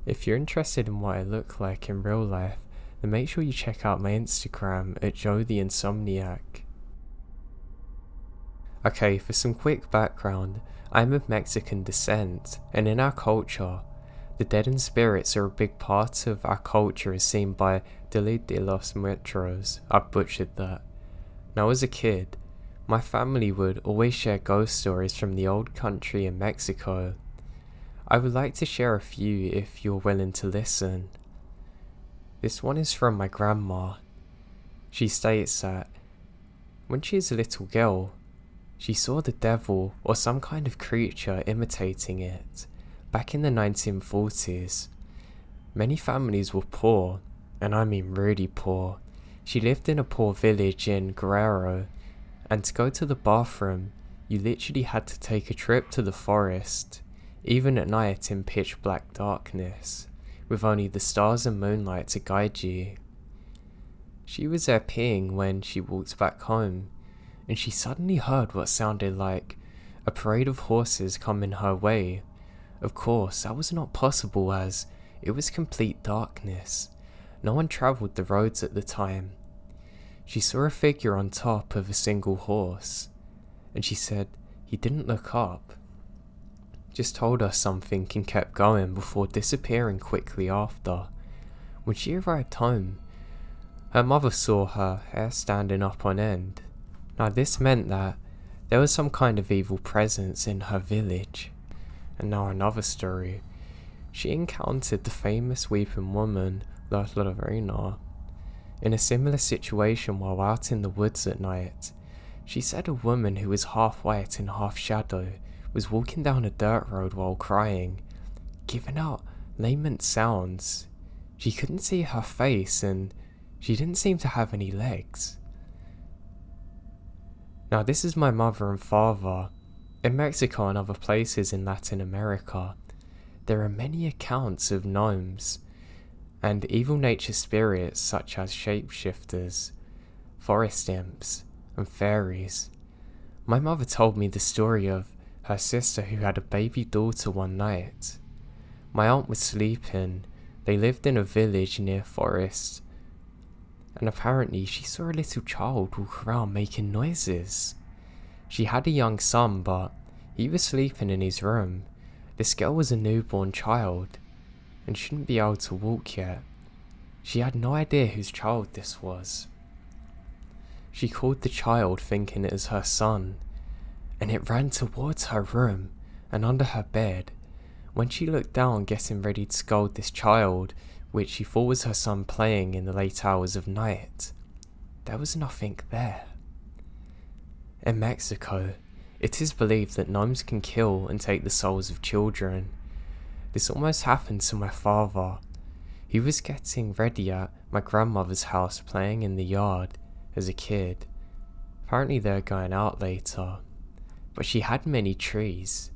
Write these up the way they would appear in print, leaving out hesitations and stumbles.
If you're interested in what I look like in real life, then make sure you check out my Instagram at Joe the Insomniak. Okay, for some quick background, I'm of Mexican descent, and in our culture, the dead and spirits are a big part of our culture as seen by Deli de los Muertos. I butchered that. Now as a kid, my family would always share ghost stories from the old country in Mexico. I would like to share a few if you're willing to listen. This one is from my grandma. She states that when she is a little girl, she saw the devil or some kind of creature imitating it. Back in the 1940s, many families were poor, and I mean really poor. She lived in a poor village in Guerrero, and to go to the bathroom, you literally had to take a trip to the forest, even at night in pitch black darkness, with only the stars and moonlight to guide you. She was there peeing when she walked back home, and she suddenly heard what sounded like a parade of horses coming her way. Of course, that was not possible as it was complete darkness. No one travelled the roads at the time. She saw a figure on top of a single horse, and she said he didn't look up, just told her something and kept going before disappearing quickly after. When she arrived home, her mother saw her hair standing up on end. Now this meant that there was some kind of evil presence in her village. And now another story. She encountered the famous weeping woman, La Lorena, in a similar situation while out in the woods at night. She said a woman who was half white and half shadow was walking down a dirt road while crying, giving out lament sounds. She couldn't see her face and she didn't seem to have any legs. Now this is my mother and father. In Mexico and other places in Latin America, there are many accounts of gnomes and evil nature spirits such as shapeshifters, forest imps, and fairies. My mother told me the story of her sister who had a baby daughter one night. My aunt was sleeping. They lived in a village near forest, and apparently she saw a little child walk around making noises. She had a young son, but he was sleeping in his room. This girl was a newborn child, and shouldn't be able to walk yet. She had no idea whose child this was. She called the child thinking it was her son, and it ran towards her room and under her bed. When she looked down getting ready to scold this child, which she thought was her son playing in the late hours of night, there was nothing there. In Mexico, it is believed that gnomes can kill and take the souls of children. This almost happened to my father. He was getting ready at my grandmother's house playing in the yard as a kid. Apparently they were going out later, but she had many trees.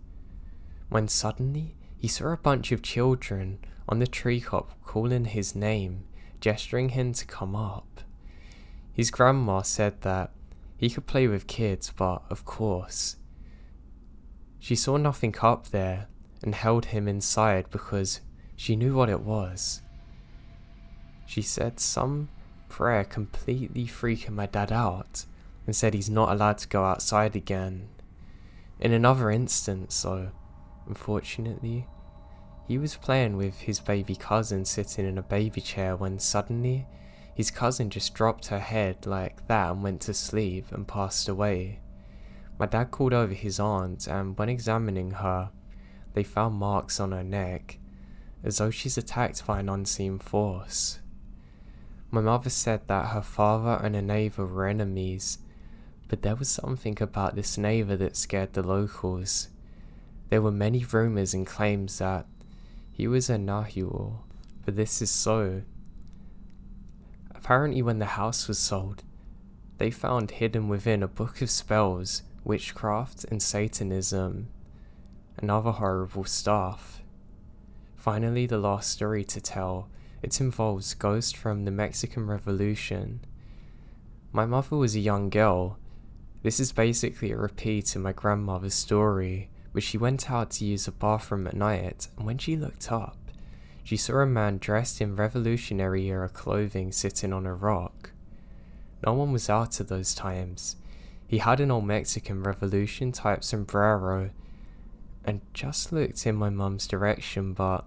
When suddenly he saw a bunch of children on the tree top calling his name, gesturing him to come up. His grandma said that he could play with kids, but of course, she saw nothing up there and held him inside because she knew what it was. She said some prayer completely freaking my dad out and said he's not allowed to go outside again. In another instance, though, unfortunately, he was playing with his baby cousin sitting in a baby chair when suddenly his cousin just dropped her head like that and went to sleep and passed away. My dad called over his aunt, and when examining her, they found marks on her neck, as though she's attacked by an unseen force. My mother said that her father and a neighbour were enemies, but there was something about this neighbour that scared the locals. There were many rumours and claims that he was a Nahual, but this is so. Apparently when the house was sold, they found hidden within a book of spells, witchcraft and Satanism, and other horrible stuff. Finally, the last story to tell, it involves ghosts from the Mexican Revolution. My mother was a young girl. This is basically a repeat of my grandmother's story, but she went out to use the bathroom at night, and when she looked up, she saw a man dressed in Revolutionary era clothing sitting on a rock. No one was out at those times. He had an old Mexican Revolution type sombrero and just looked in my mum's direction but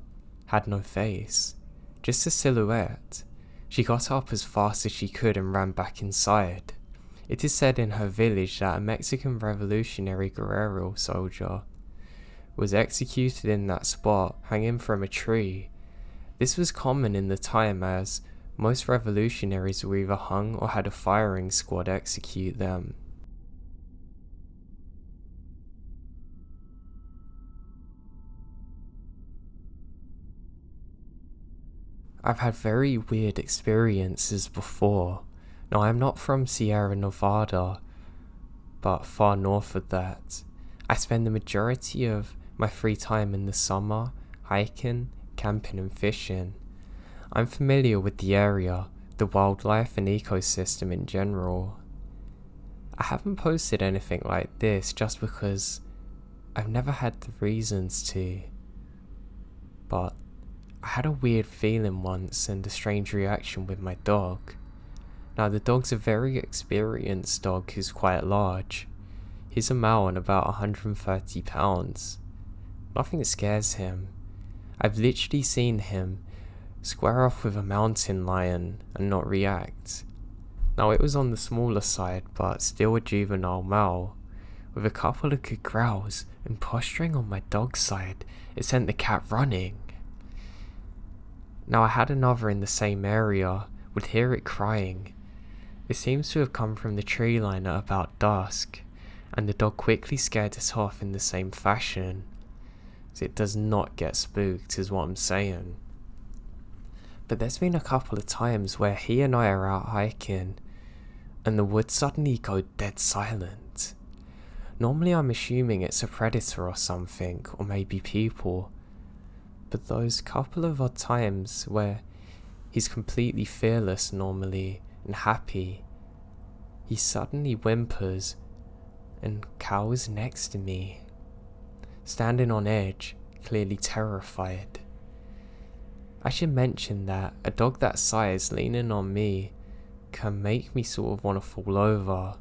had no face, just a silhouette. She got up as fast as she could and ran back inside. It is said in her village that a Mexican Revolutionary guerrero soldier was executed in that spot, hanging from a tree. This was common in the time as most revolutionaries were either hung or had a firing squad execute them. I've had very weird experiences before. Now, I'm not from Sierra Nevada, but far north of that. I spend the majority of my free time in the summer hiking, camping and fishing. I'm familiar with the area, the wildlife and ecosystem in general. I haven't posted anything like this just because I've never had the reasons to, but I had a weird feeling once and a strange reaction with my dog. Now, the dog's a very experienced dog who's quite large. He's a male and about 130 pounds. Nothing scares him. I've literally seen him square off with a mountain lion and not react. Now, it was on the smaller side, but still a juvenile male. With a couple of good growls and posturing on my dog's side, it sent the cat running. Now, I had another in the same area, would hear it crying. It seems to have come from the tree line at about dusk, and the dog quickly scared it off in the same fashion. It does not get spooked is what I'm saying. But there's been a couple of times where he and I are out hiking, and the woods suddenly go dead silent. Normally I'm assuming it's a predator or something, or maybe people. But those couple of odd times where he's completely fearless normally and happy, he suddenly whimpers and cowers next to me, standing on edge, clearly terrified. I should mention that a dog that size leaning on me can make me sort of want to fall over.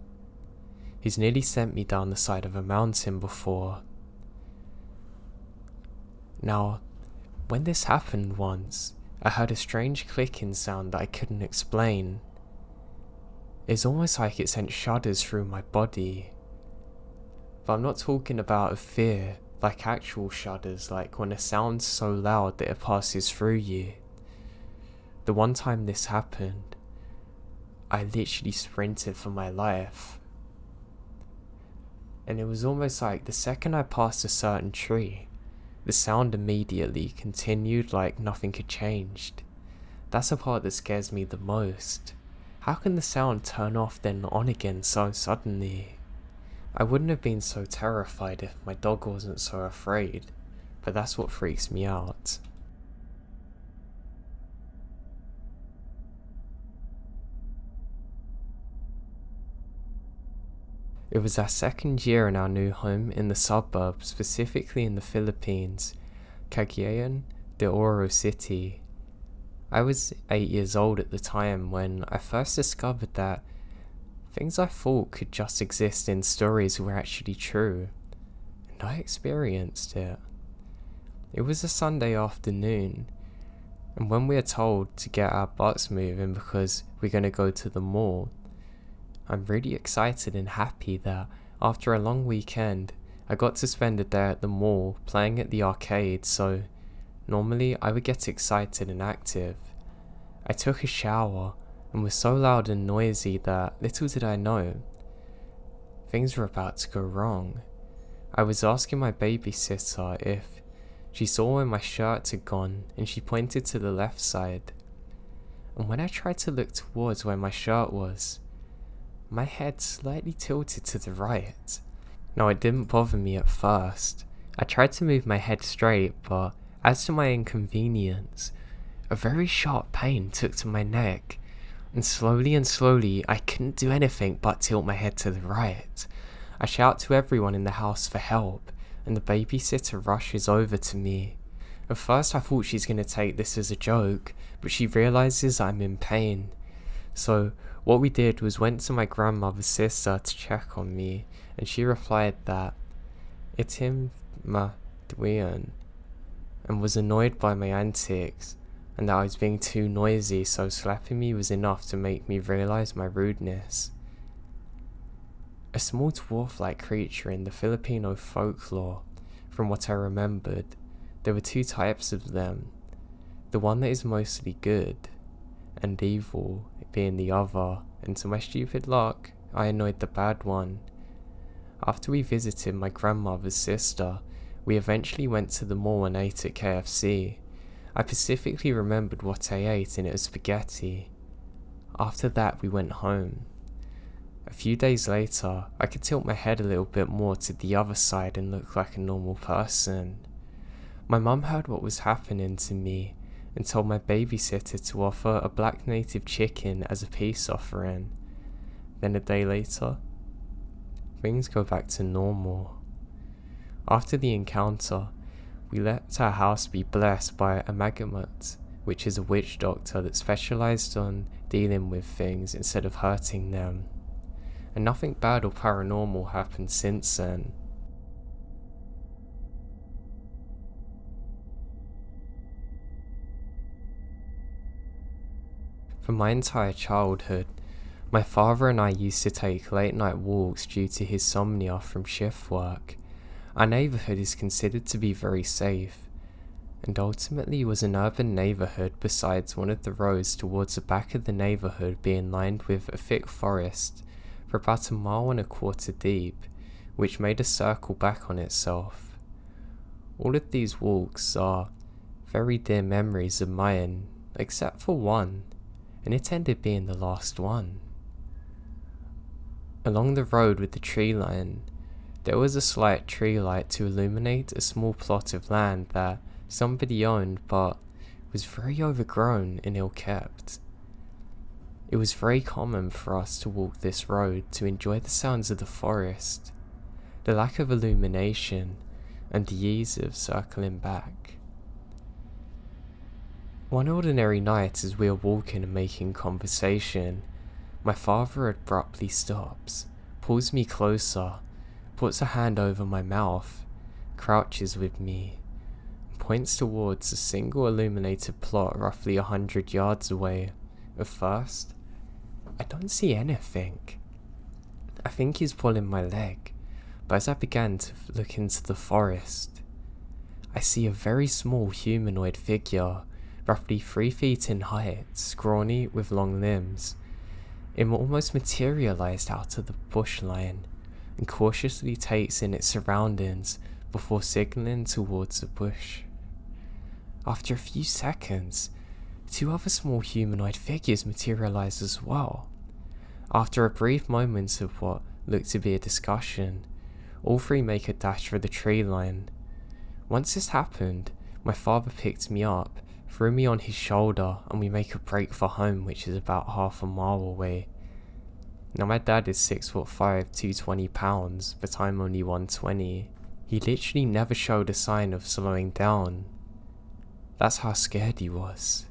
He's nearly sent me down the side of a mountain before. Now, when this happened once, I heard a strange clicking sound that I couldn't explain. It's almost like it sent shudders through my body. But I'm not talking about a fear, like actual shudders, like when a sound's so loud that it passes through you. The one time this happened, I literally sprinted for my life. And it was almost like the second I passed a certain tree, the sound immediately continued like nothing had changed. That's the part that scares me the most. How can the sound turn off then on again so suddenly? I wouldn't have been so terrified if my dog wasn't so afraid, but that's what freaks me out. It was our second year in our new home in the suburbs, specifically in the Philippines, Cagayan de Oro City. I was 8 years old at the time when I first discovered that things I thought could just exist in stories were actually true, and I experienced it. It was a Sunday afternoon, and when we are told to get our butts moving because we're going to go to the mall, I'm really excited and happy that after a long weekend, I got to spend a day at the mall playing at the arcade, so normally I would get excited and active. I took a shower and was so loud and noisy that little did I know, things were about to go wrong. I was asking my babysitter if she saw where my shirt had gone, and she pointed to the left side. And when I tried to look towards where my shirt was, my head slightly tilted to the right. Now, it didn't bother me at first. I tried to move my head straight, but as to my inconvenience, a very sharp pain took to my neck, and slowly I couldn't do anything but tilt my head to the right. I shout to everyone in the house for help, and the babysitter rushes over to me. At first I thought she's gonna take this as a joke, but she realizes I'm in pain. So what we did was went to my grandmother's sister to check on me, and she replied that it's him, ma Dwian, and was annoyed by my antics and that I was being too noisy, so slapping me was enough to make me realize my rudeness. A small dwarf-like creature in the Filipino folklore, from what I remembered, there were two types of them. The one that is mostly good, and evil being the other, and to my stupid luck, I annoyed the bad one. After we visited my grandmother's sister, we eventually went to the mall and ate at KFC. I specifically remembered what I ate, and it was spaghetti. After that we went home. A few days later, I could tilt my head a little bit more to the other side and look like a normal person. My mum heard what was happening to me and told my babysitter to offer a black native chicken as a peace offering. Then a day later, things go back to normal. After the encounter, we let our house be blessed by a Magamat, which is a witch doctor that specialized on dealing with things instead of hurting them. And nothing bad or paranormal happened since then. For my entire childhood, my father and I used to take late night walks due to his insomnia from shift work. Our neighbourhood is considered to be very safe, and ultimately was an urban neighbourhood besides one of the roads towards the back of the neighbourhood being lined with a thick forest for about 1.25 miles deep, which made a circle back on itself. All of these walks are very dear memories of mine, except for one, and it ended being the last one. Along the road with the tree line, there was a slight tree light to illuminate a small plot of land that somebody owned but was very overgrown and ill-kept. It was very common for us to walk this road to enjoy the sounds of the forest, the lack of illumination, and the ease of circling back. One ordinary night as we are walking and making conversation, my father abruptly stops, pulls me closer, puts a hand over my mouth, crouches with me, and points towards a single illuminated plot roughly 100 yards away. At first, I don't see anything. I think he's pulling my leg, but as I began to look into the forest, I see a very small humanoid figure, roughly 3 feet in height, scrawny with long limbs. It almost materialized out of the bush line and cautiously takes in its surroundings before signaling towards the bush. After a few seconds, 2 other small humanoid figures materialize as well. After a brief moment of what looked to be a discussion, all 3 make a dash for the tree line. Once this happened, my father picked me up, threw me on his shoulder, and we make a break for home, which is about 1/2 mile away. Now my dad is 6'5", 220 pounds, but I'm only 120. He literally never showed a sign of slowing down. That's how scared he was.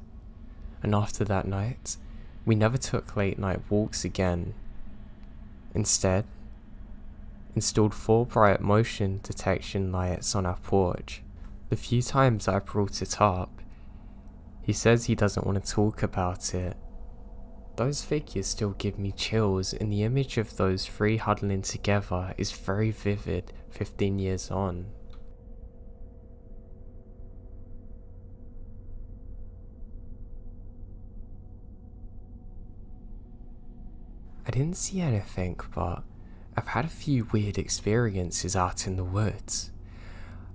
And after that night, we never took late night walks again. Instead, installed 4 bright motion detection lights on our porch. The few times I brought it up, he says he doesn't want to talk about it. Those figures still give me chills, and the image of those 3 huddling together is very vivid 15 years on. I didn't see anything, but I've had a few weird experiences out in the woods.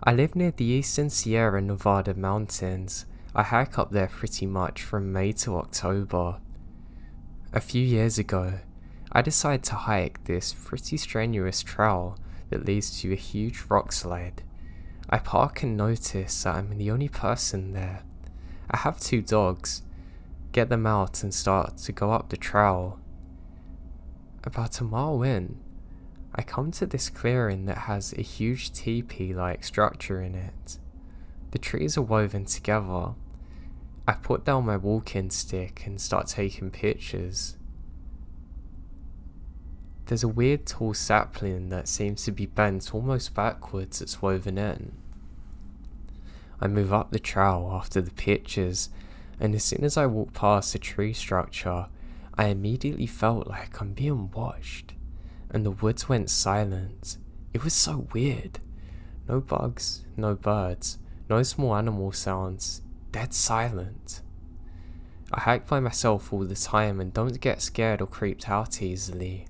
I live near the eastern Sierra Nevada mountains. I hike up there pretty much from May to October. A few years ago, I decided to hike this pretty strenuous trail that leads to a huge rock slide. I park and notice that I'm the only person there. I have 2 dogs, get them out and start to go up the trail. About 1 mile in, I come to this clearing that has a huge teepee-like structure in it. The trees are woven together. I put down my walking stick and start taking pictures. There's a weird tall sapling that seems to be bent almost backwards that's woven in. I move up the trail after the pictures, and as soon as I walk past the tree structure, I immediately felt like I'm being watched, and the woods went silent. It was so weird. No bugs, no birds, no small animal sounds, dead silent. I hike by myself all the time and don't get scared or creeped out easily.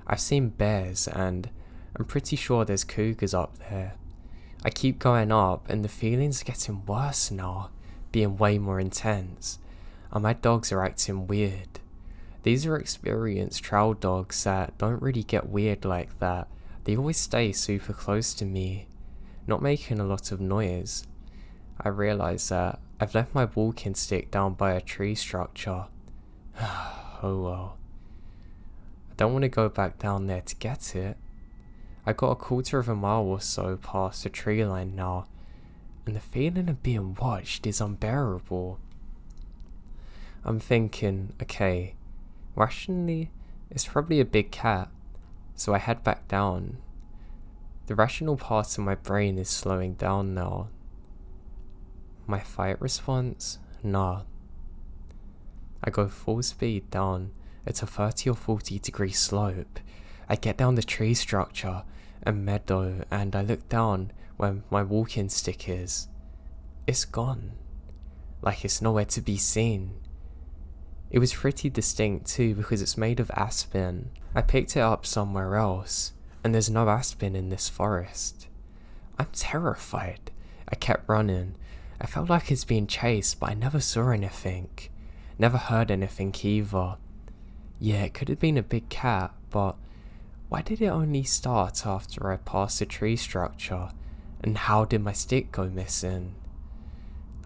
I've seen bears and I'm pretty sure there's cougars up there. I keep going up and the feelings are getting worse now, being way more intense, and my dogs are acting weird. These are experienced trail dogs that don't really get weird like that. They always stay super close to me, not making a lot of noise. I realise that I've left my walking stick down by a tree structure. Oh well. I don't want to go back down there to get it. I got a quarter of a mile or so past the tree line now, and the feeling of being watched is unbearable. I'm thinking, okay, rationally, it's probably a big cat, so I head back down. The rational part of my brain is slowing down now. My fight response? Nah. I go full speed down at a 30 or 40 degree slope. I get down the tree structure and meadow and I look down where my walking stick is. It's gone. Like it's nowhere to be seen. It was pretty distinct too because it's made of aspen. I picked it up somewhere else and there's no aspen in this forest. I'm terrified. I kept running. I felt like it's being chased but I never saw anything. Never heard anything either. Yeah, it could have been a big cat, but why did it only start after I passed the tree structure? And how did my stick go missing?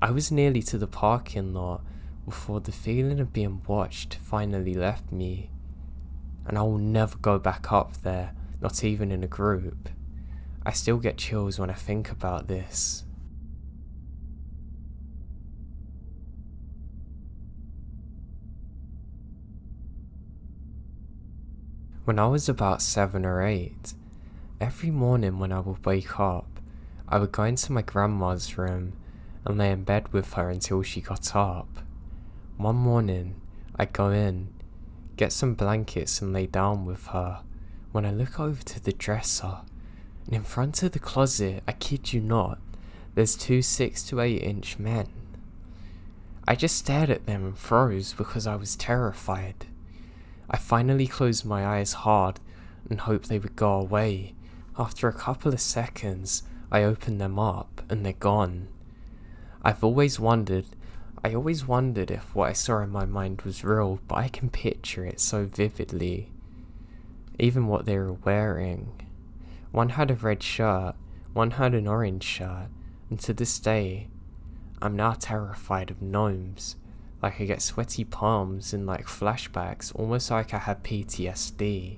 I was nearly to the parking lot before the feeling of being watched finally left me. And I will never go back up there, not even in a group. I still get chills when I think about this. When I was about 7 or 8, every morning when I would wake up, I would go into my grandma's room and lay in bed with her until she got up. One morning, I'd go in, get some blankets and lay down with her, when I look over to the dresser, and in front of the closet, I kid you not, there's 2 6 to 8 inch men. I just stared at them and froze because I was terrified. I finally closed my eyes hard and hoped they would go away. After a couple of seconds, I opened them up and they're gone. I always wondered if what I saw in my mind was real, but I can picture it so vividly. Even what they were wearing. One had a red shirt, one had an orange shirt, and to this day, I'm now terrified of gnomes. Like I get sweaty palms and like flashbacks, almost like I had PTSD.